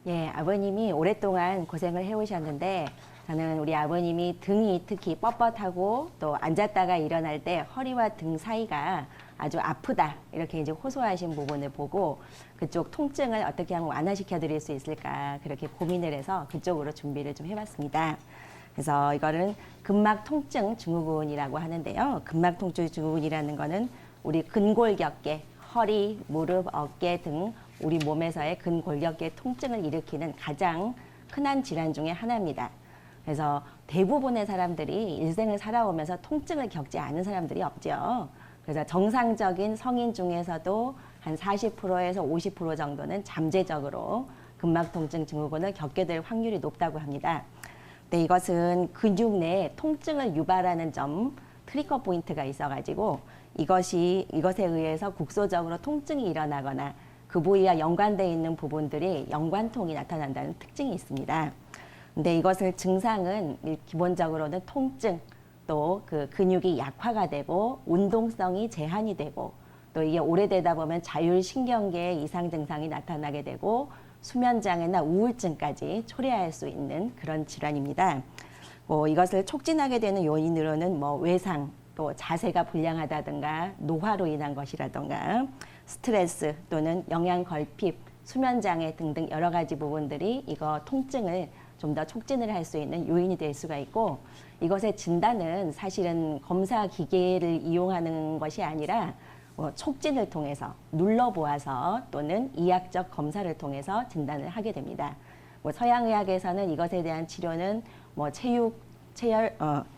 예, 아버님이 오랫동안 고생을 해오셨는데 저는 우리 아버님이 등이 특히 뻣뻣하고 또 앉았다가 일어날 때 허리와 등 사이가 아주 아프다 이렇게 이제 호소하신 부분을 보고 그쪽 통증을 어떻게 하면 완화시켜 드릴 수 있을까 그렇게 고민을 해서 그쪽으로 준비를 좀 해봤습니다. 그래서 이거는 근막 통증 증후군이라고 하는데요. 근막 통증 증후군이라는 거는 우리 근골격계, 허리, 무릎, 어깨 등 우리 몸에서의 근골격계 통증을 일으키는 가장 흔한 질환 중에 하나입니다. 그래서 대부분의 사람들이 일생을 살아오면서 통증을 겪지 않은 사람들이 없죠. 그래서 정상적인 성인 중에서도 한 40%에서 50% 정도는 잠재적으로 근막통증 증후군을 겪게 될 확률이 높다고 합니다. 근데 이것은 근육 내에 통증을 유발하는 점 트리거 포인트가 있어가지고 이것에 의해서 국소적으로 통증이 일어나거나 그 부위와 연관되어 있는 부분들이 연관통이 나타난다는 특징이 있습니다. 근데 이것을 증상은 기본적으로는 통증, 또 그 근육이 약화가 되고 운동성이 제한이 되고 또 이게 오래되다 보면 자율신경계의 이상 증상이 나타나게 되고 수면장애나 우울증까지 초래할 수 있는 그런 질환입니다. 이것을 촉진하게 되는 요인으로는 외상, 또 자세가 불량하다든가 노화로 인한 것이라든가 스트레스 또는 영양 결핍, 수면장애 등등 여러 가지 부분들이 이거 통증을 좀 더 촉진을 할 수 있는 요인이 될 수가 있고 이것의 진단은 사실은 검사 기계를 이용하는 것이 아니라 촉진을 통해서 눌러보아서 또는 이학적 검사를 통해서 진단을 하게 됩니다. 서양의학에서는 이것에 대한 치료는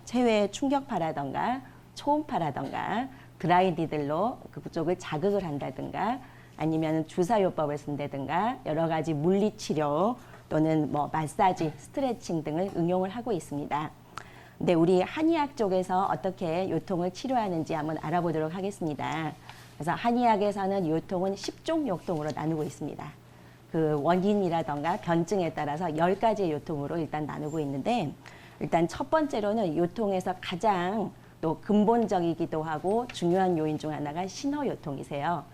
체외 충격파라던가 초음파라던가 드라이니들로 그쪽을 자극을 한다든가 아니면 주사요법을 쓴다든가 여러 가지 물리치료 또는 마사지, 스트레칭 등을 응용을 하고 있습니다. 근데 우리 한의학 쪽에서 어떻게 요통을 치료하는지 한번 알아보도록 하겠습니다. 그래서 한의학에서는 요통은 10종 요통으로 나누고 있습니다. 그 원인이라던가 변증에 따라서 10가지의 요통으로 일단 나누고 있는데 일단 첫 번째로는 요통에서 가장 또 근본적이기도 하고 중요한 요인 중 하나가 신호요통이세요.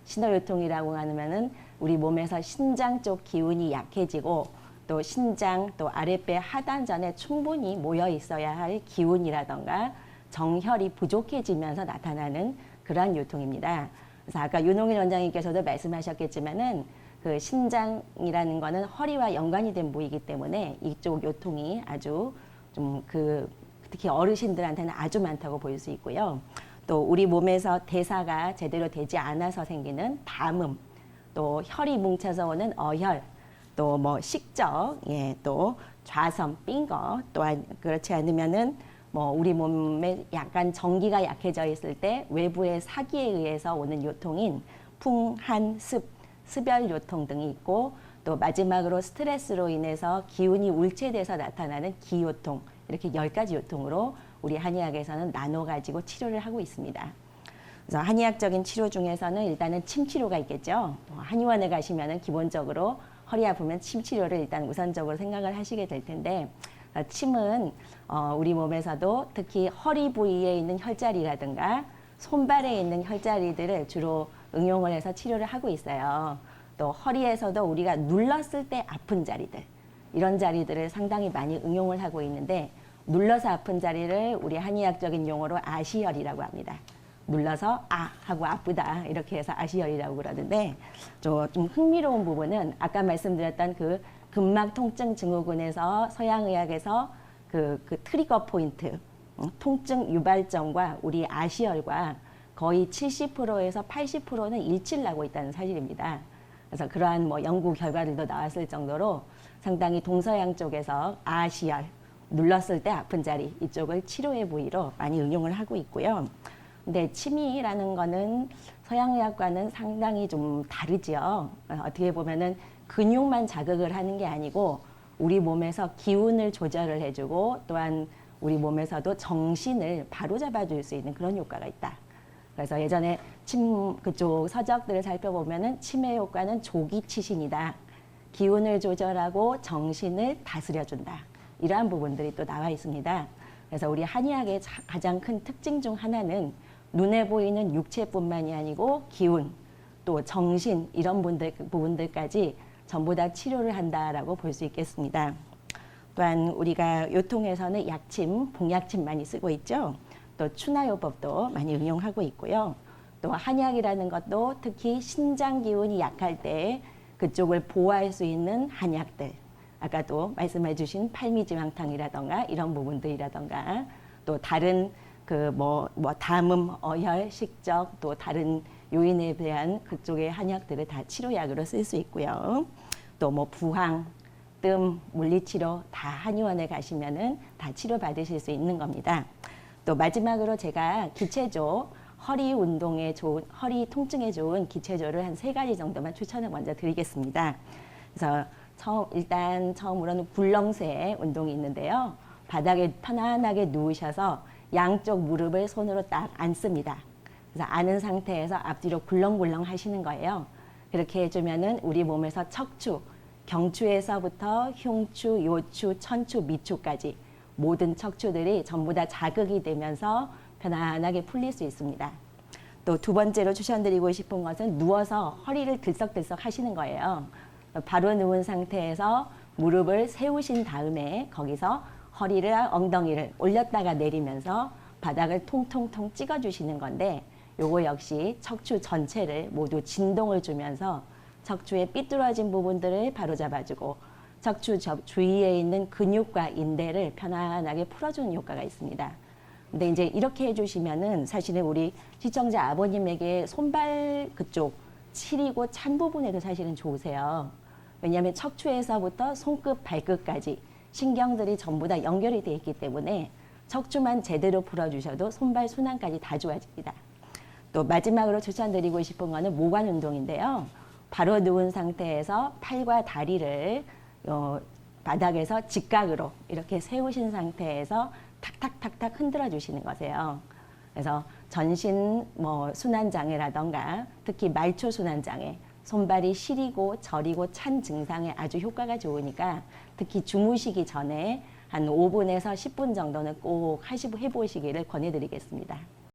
신호요통이라고 하면은 우리 몸에서 신장 쪽 기운이 약해지고 또 신장 또 아랫배 하단전에 충분히 모여 있어야 할 기운이라던가 정혈이 부족해지면서 나타나는 그러한 요통입니다. 그래서 아까 윤홍일 원장님께서도 말씀하셨겠지만은 그 신장이라는 거는 허리와 연관이 된 부위이기 때문에 이쪽 요통이 아주 특히 어르신들한테는 아주 많다고 볼 수 있고요. 또 우리 몸에서 대사가 제대로 되지 않아서 생기는 담음, 또 혈이 뭉쳐서 오는 어혈, 또 식적, 또 좌섬, 삔거, 또한 그렇지 않으면은 우리 몸에 약간 전기가 약해져 있을 때 외부의 사기에 의해서 오는 요통인 풍, 한, 습열 요통 등이 있고 또 마지막으로 스트레스로 인해서 기운이 울체돼서 나타나는 기요통 이렇게 10가지 요통으로 우리 한의학에서는 나눠가지고 치료를 하고 있습니다. 그래서 한의학적인 치료 중에서는 일단은 침 치료가 있겠죠. 한의원에 가시면은 기본적으로 허리 아프면 침 치료를 일단 우선적으로 생각을 하시게 될 텐데 침은 우리 몸에서도 특히 허리 부위에 있는 혈자리라든가 손발에 있는 혈자리들을 주로 응용을 해서 치료를 하고 있어요. 또 허리에서도 우리가 눌렀을 때 아픈 자리들 이런 자리들을 상당히 많이 응용을 하고 있는데 눌러서 아픈 자리를 우리 한의학적인 용어로 아시혈이라고 합니다. 눌러서 하고 아프다 이렇게 해서 아시혈이라고 그러는데 좀 흥미로운 부분은 아까 말씀드렸던 그 근막 통증 증후군에서 서양의학에서 그 트리거 포인트 통증 유발점과 우리 아시혈과 거의 70%에서 80%는 일치를 하고 있다는 사실입니다. 그래서 그러한 연구 결과들도 나왔을 정도로 상당히 동서양 쪽에서 아시혈 눌렀을 때 아픈 자리 이쪽을 치료의 부위로 많이 응용을 하고 있고요. 근데 침이라는 거는 서양의학과는 상당히 좀 다르죠. 어떻게 보면은 근육만 자극을 하는 게 아니고 우리 몸에서 기운을 조절을 해주고 또한 우리 몸에서도 정신을 바로잡아 줄 수 있는 그런 효과가 있다. 그래서 예전에 침 그쪽 서적들을 살펴보면은 침의 효과는 조기치신이다. 기운을 조절하고 정신을 다스려준다. 이러한 부분들이 또 나와 있습니다. 그래서 우리 한의학의 가장 큰 특징 중 하나는 눈에 보이는 육체뿐만이 아니고 기운, 또 정신 이런 부분들까지 전부 다 치료를 한다라고 볼 수 있겠습니다. 또한 우리가 요통에서는 약침, 복약침 많이 쓰고 있죠. 또 추나요법도 많이 응용하고 있고요. 또 한약이라는 것도 특히 신장 기운이 약할 때 그쪽을 보호할 수 있는 한약들, 아까도 말씀해 주신 팔미지황탕이라던가 이런 부분들이라던가 또 다른 담음, 어혈, 식적 또 다른 요인에 대한 그쪽의 한약들을 다 치료약으로 쓸 수 있고요. 또 부항, 뜸, 물리치료 다 한의원에 가시면은 다 치료 받으실 수 있는 겁니다. 또 마지막으로 제가 기체조, 허리 운동에 좋은, 허리 통증에 좋은 기체조를 한 3가지 정도만 추천을 먼저 드리겠습니다. 그래서 일단 처음으로는 굴렁쇠 운동이 있는데요. 바닥에 편안하게 누우셔서 양쪽 무릎을 손으로 딱 앉습니다. 그래서 앉은 상태에서 앞뒤로 굴렁굴렁 하시는 거예요. 그렇게 해주면은 우리 몸에서 척추, 경추에서부터 흉추, 요추, 천추, 미추까지 모든 척추들이 전부 다 자극이 되면서 편안하게 풀릴 수 있습니다. 또 2번째로 추천드리고 싶은 것은 누워서 허리를 들썩들썩 하시는 거예요. 바로 누운 상태에서 무릎을 세우신 다음에 거기서 허리를, 엉덩이를 올렸다가 내리면서 바닥을 통통통 찍어주시는 건데 요거 역시 척추 전체를 모두 진동을 주면서 척추의 삐뚤어진 부분들을 바로잡아주고 척추 주위에 있는 근육과 인대를 편안하게 풀어주는 효과가 있습니다. 근데 이제 이렇게 해주시면은 사실은 우리 시청자 아버님에게 손발 그쪽 시리고 찬 부분에도 사실은 좋으세요. 왜냐하면 척추에서부터 손끝, 발끝까지 신경들이 전부 다 연결이 되어 있기 때문에 척추만 제대로 풀어주셔도 손발 순환까지 다 좋아집니다. 또 마지막으로 추천드리고 싶은 거는 모관 운동인데요. 바로 누운 상태에서 팔과 다리를 바닥에서 직각으로 이렇게 세우신 상태에서 탁탁탁탁 흔들어 주시는 거세요. 그래서 전신 순환 장애라던가 특히 말초 순환 장애, 손발이 시리고 저리고 찬 증상에 아주 효과가 좋으니까 특히 주무시기 전에 한 5분에서 10분 정도는 꼭 해보시기를 권해드리겠습니다.